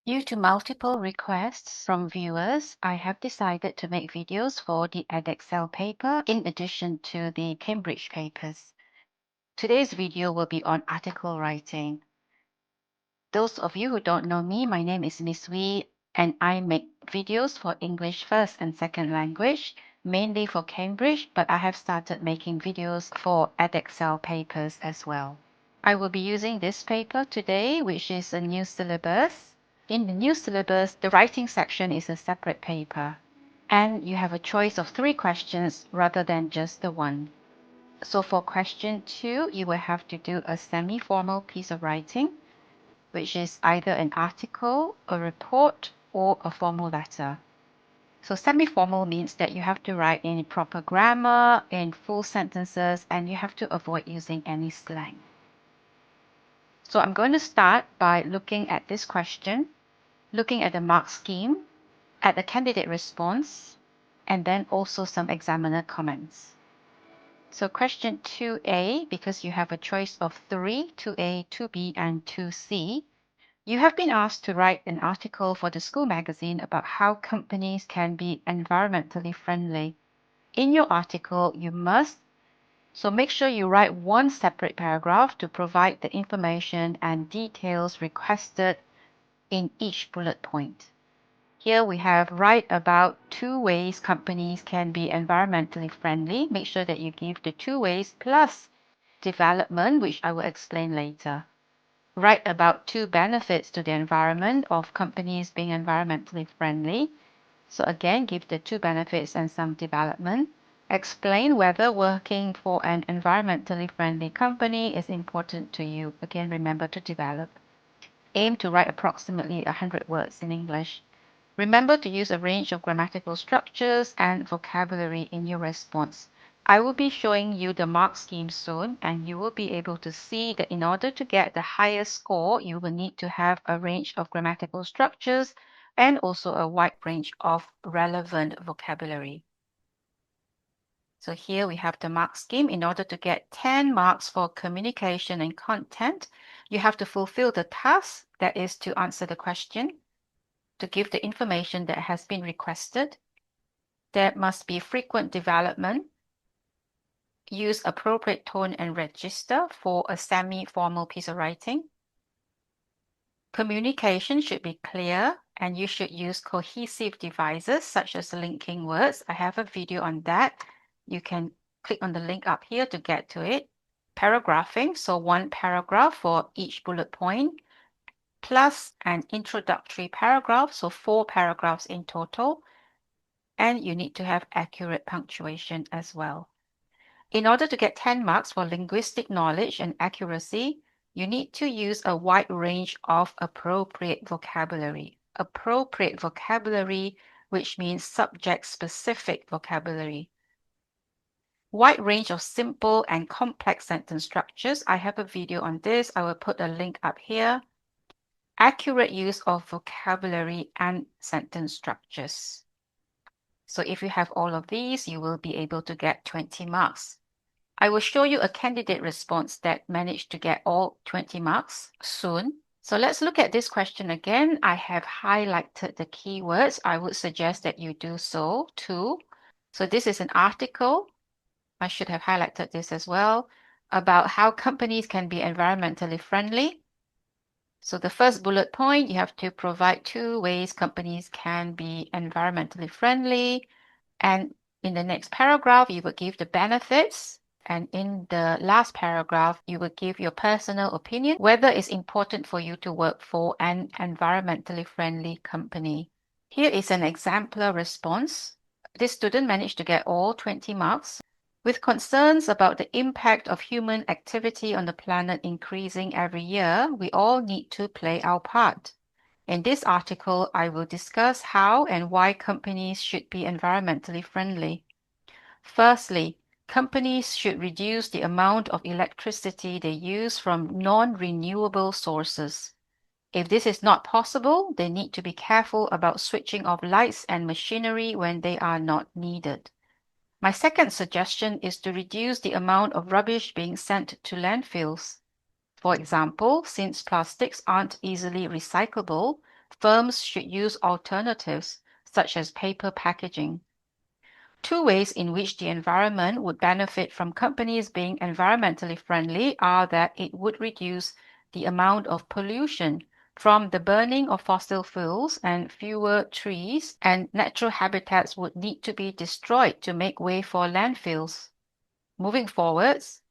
Due to multiple requests from viewers, I have decided to make videos for the Edexcel paper in addition to the Cambridge papers. Today's video will be on article writing. Those of you who don't know me, my name is Miss Wee and I make videos for English first and second language, mainly for Cambridge, but I have started making videos for Edexcel papers as well. I will be using this paper today, which is a new syllabus. In the new syllabus, the writing section is a separate paper, and you have a choice of 3 questions rather than just the one. So for question 2, you will have to do a semi-formal piece of writing, which is either an article, a report, or a formal letter. So semi-formal means that you have to write in proper grammar, in full sentences, and you have to avoid using any slang. So I'm going to start by looking at this question, looking at the mark scheme, at the candidate response, and then also some examiner comments. So question 2A, because you have a choice of 3, 2A, 2B, and 2C, you have been asked to write an article for the school magazine about how companies can be environmentally friendly. In your article, so make sure you write one separate paragraph to provide the information and details requested in each bullet point. Here we have write about 2 ways companies can be environmentally friendly. Make sure that you give the 2 ways plus development, which I will explain later. Write about 2 benefits to the environment of companies being environmentally friendly. So again, give the 2 benefits and some development. Explain whether working for an environmentally friendly company is important to you. Again, remember to develop. Aim to write approximately 100 words in English. Remember to use a range of grammatical structures and vocabulary in your response. I will be showing you the mark scheme soon, and you will be able to see that in order to get the highest score, you will need to have a range of grammatical structures and also a wide range of relevant vocabulary. So here we have the mark scheme. In order to get 10 marks for communication and content, you have to fulfill the task, that is to answer the question, to give the information that has been requested. There must be frequent development. Use appropriate tone and register for a semi-formal piece of writing. Communication should be clear, and you should use cohesive devices such as linking words. I have a video on that. You can click on the link up here to get to it. Paragraphing, so 1 paragraph for each bullet point, plus an introductory paragraph, so 4 paragraphs in total. And you need to have accurate punctuation as well. In order to get 10 marks for linguistic knowledge and accuracy, you need to use a wide range of appropriate vocabulary. Appropriate vocabulary, which means subject-specific vocabulary. Wide range of simple and complex sentence structures. I have a video on this. I will put a link up here. Accurate use of vocabulary and sentence structures. So if you have all of these, you will be able to get 20 marks. I will show you a candidate response that managed to get all 20 marks soon. So let's look at this question again. I have highlighted the keywords. I would suggest that you do so too. So this is an article. I should have highlighted this as well, about how companies can be environmentally friendly. So the first bullet point, you have to provide 2 ways companies can be environmentally friendly. And in the next paragraph, you will give the benefits. And in the last paragraph, you will give your personal opinion, whether it's important for you to work for an environmentally friendly company. Here is an exemplar response. This student managed to get all 20 marks. With concerns about the impact of human activity on the planet increasing every year, we all need to play our part. In this article, I will discuss how and why companies should be environmentally friendly. Firstly, companies should reduce the amount of electricity they use from non-renewable sources. If this is not possible, they need to be careful about switching off lights and machinery when they are not needed. My second suggestion is to reduce the amount of rubbish being sent to landfills. For example, since plastics aren't easily recyclable, firms should use alternatives such as paper packaging. Two ways in which the environment would benefit from companies being environmentally friendly are that it would reduce the amount of pollution from the burning of fossil fuels, and fewer trees and natural habitats would need to be destroyed to make way for landfills. Moving forwards,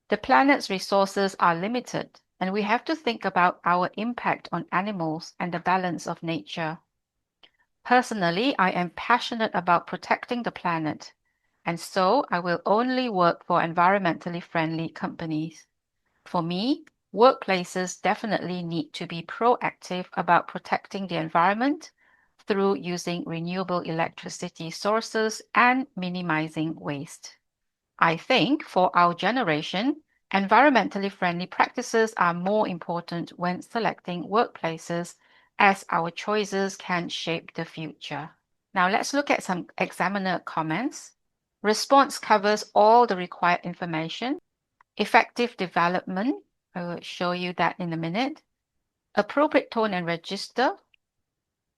the planet's resources are limited, and we have to think about our impact on animals and the balance of nature. Personally, I am passionate about protecting the planet, and so I will only work for environmentally friendly companies. For me, workplaces definitely need to be proactive about protecting the environment through using renewable electricity sources and minimizing waste. I think for our generation, environmentally friendly practices are more important when selecting workplaces, as our choices can shape the future. Now let's look at some examiner comments. Response covers all the required information. Effective development, I will show you that in a minute. Appropriate tone and register,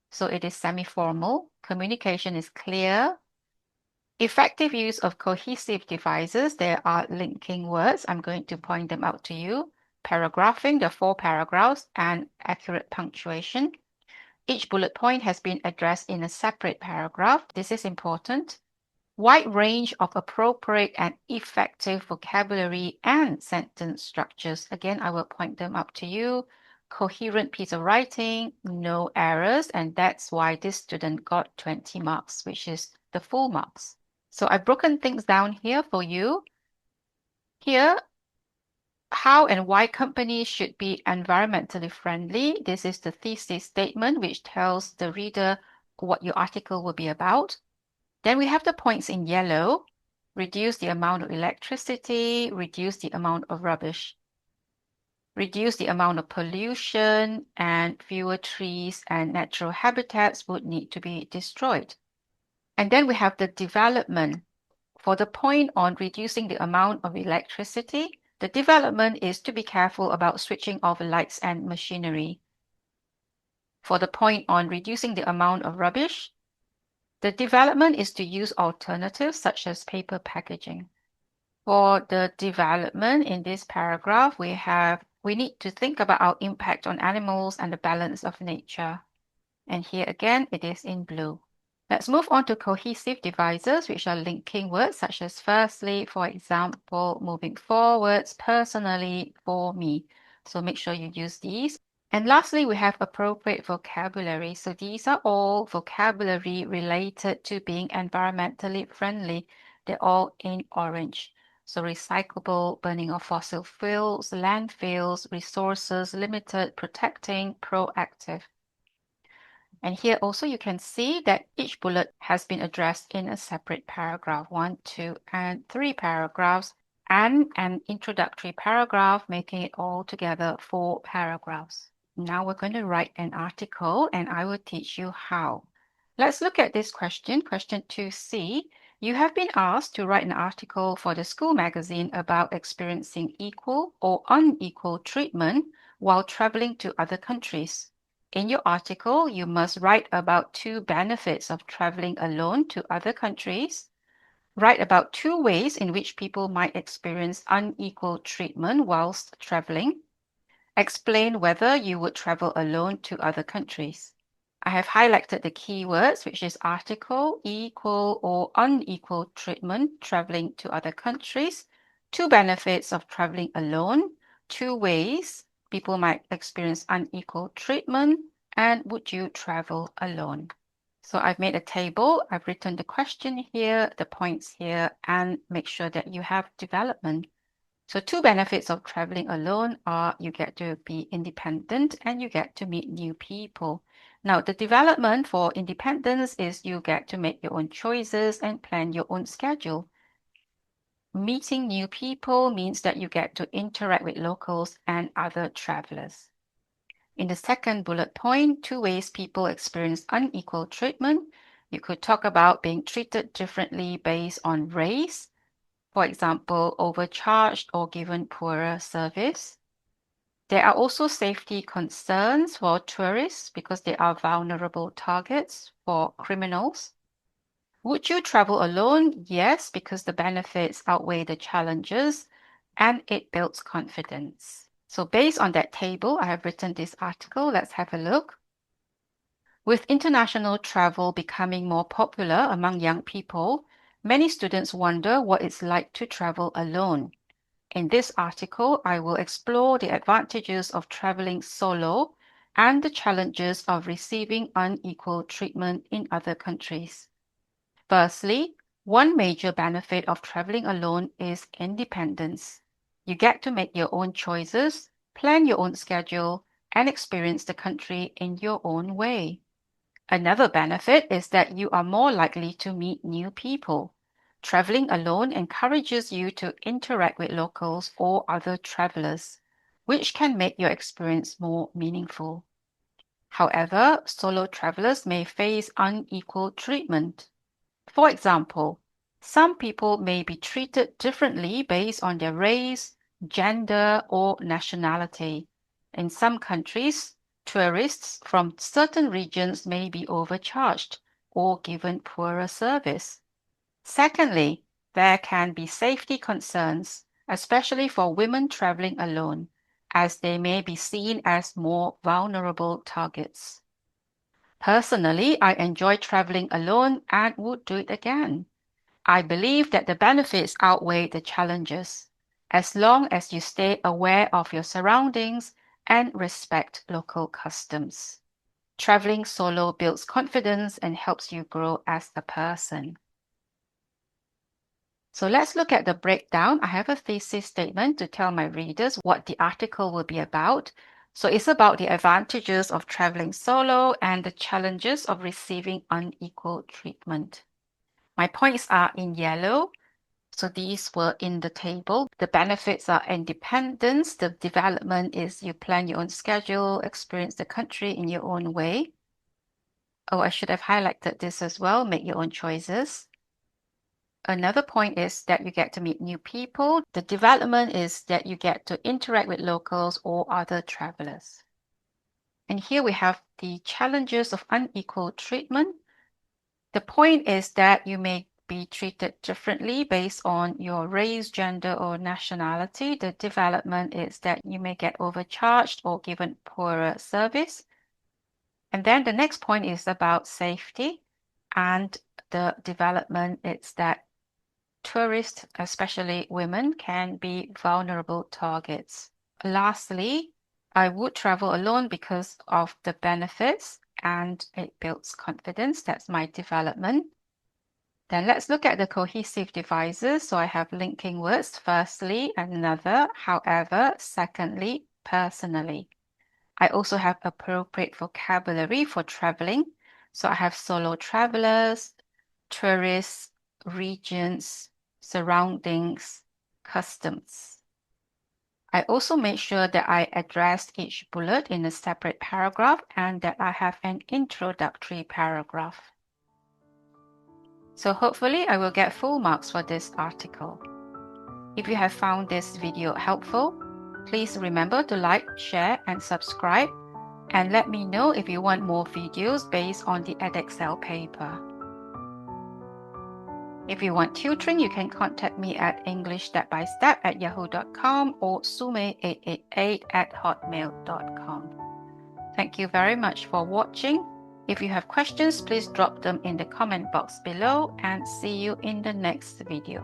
so it is semi-formal. Communication is clear. Effective use of cohesive devices, there are linking words. I'm going to point them out to you. Paragraphing, the 4 paragraphs, and accurate punctuation. Each bullet point has been addressed in a separate paragraph. This is important. Wide range of appropriate and effective vocabulary and sentence structures. Again, I will point them up to you. Coherent piece of writing, no errors, and that's why this student got 20 marks, which is the full marks. So I've broken things down here for you. Here, how and why companies should be environmentally friendly. This is the thesis statement, which tells the reader what your article will be about. Then we have the points in yellow. Reduce the amount of electricity, reduce the amount of rubbish, reduce the amount of pollution, and fewer trees and natural habitats would need to be destroyed. And then we have the development. For the point on reducing the amount of electricity, the development is to be careful about switching off lights and machinery. For the point on reducing the amount of rubbish, the development is to use alternatives such as paper packaging. For the development in this paragraph, we need to think about our impact on animals and the balance of nature. And here again, it is in blue. Let's move on to cohesive devices, which are linking words such as firstly, for example, moving forwards, personally, for me. So make sure you use these. And lastly, we have appropriate vocabulary. So these are all vocabulary related to being environmentally friendly. They're all in orange. So recyclable, burning of fossil fuels, landfills, resources limited, protecting, proactive. And here also you can see that each bullet has been addressed in a separate paragraph, 1, 2, and 3 paragraphs, and an introductory paragraph, making it all together 4 paragraphs. Now we're going to write an article and I will teach you how. Let's look at this question, question 2C. You have been asked to write an article for the school magazine about experiencing equal or unequal treatment while traveling to other countries. In your article, you must write about 2 benefits of traveling alone to other countries. Write about 2 ways in which people might experience unequal treatment whilst traveling. Explain whether you would travel alone to other countries. I have highlighted the keywords, which is article, equal or unequal treatment, traveling to other countries, 2 benefits of traveling alone, 2 ways people might experience unequal treatment, and would you travel alone? So I've made a table, I've written the question here, the points here, and make sure that you have development. So 2 benefits of traveling alone are you get to be independent and you get to meet new people. Now, the development for independence is you get to make your own choices and plan your own schedule. Meeting new people means that you get to interact with locals and other travelers. In the second bullet point, 2 ways people experience unequal treatment. You could talk about being treated differently based on race, for example, overcharged or given poorer service. There are also safety concerns for tourists because they are vulnerable targets for criminals. Would you travel alone? Yes, because the benefits outweigh the challenges and it builds confidence. So based on that table, I have written this article. Let's have a look. With international travel becoming more popular among young people, many students wonder what it's like to travel alone. In this article, I will explore the advantages of traveling solo and the challenges of receiving unequal treatment in other countries. Firstly, one major benefit of traveling alone is independence. You get to make your own choices, plan your own schedule, and experience the country in your own way. Another benefit is that you are more likely to meet new people. Traveling alone encourages you to interact with locals or other travelers, which can make your experience more meaningful. However, solo travelers may face unequal treatment. For example, some people may be treated differently based on their race, gender, or nationality. In some countries, tourists from certain regions may be overcharged or given poorer service. Secondly, there can be safety concerns, especially for women traveling alone, as they may be seen as more vulnerable targets. Personally, I enjoy traveling alone and would do it again. I believe that the benefits outweigh the challenges, as long as you stay aware of your surroundings and respect local customs. Traveling solo builds confidence and helps you grow as a person. So let's look at the breakdown. I have a thesis statement to tell my readers what the article will be about. So it's about the advantages of traveling solo and the challenges of receiving unequal treatment. My points are in yellow. So these were in the table. The benefits are independence. The development is you plan your own schedule, experience the country in your own way. Oh, I should have highlighted this as well. Make your own choices. Another point is that you get to meet new people. The development is that you get to interact with locals or other travelers. And here we have the challenges of unequal treatment. The point is that you may be treated differently based on your race, gender, or nationality. The development is that you may get overcharged or given poorer service. And then the next point is about safety. And the development is that tourists, especially women, can be vulnerable targets. Lastly, I would travel alone because of the benefits and it builds confidence. That's my development. Then let's look at the cohesive devices. So I have linking words. Firstly, another, however, secondly, personally. I also have appropriate vocabulary for traveling. So I have solo travelers, tourists, regions, surroundings, customs. I also made sure that I addressed each bullet in a separate paragraph and that I have an introductory paragraph. So hopefully I will get full marks for this article. If you have found this video helpful, please remember to like, share, and subscribe, and let me know if you want more videos based on the Edexcel paper. If you want tutoring, you can contact me at englishstepbystep@yahoo.com or sume888@hotmail.com. Thank you very much for watching. If you have questions, please drop them in the comment box below and see you in the next video.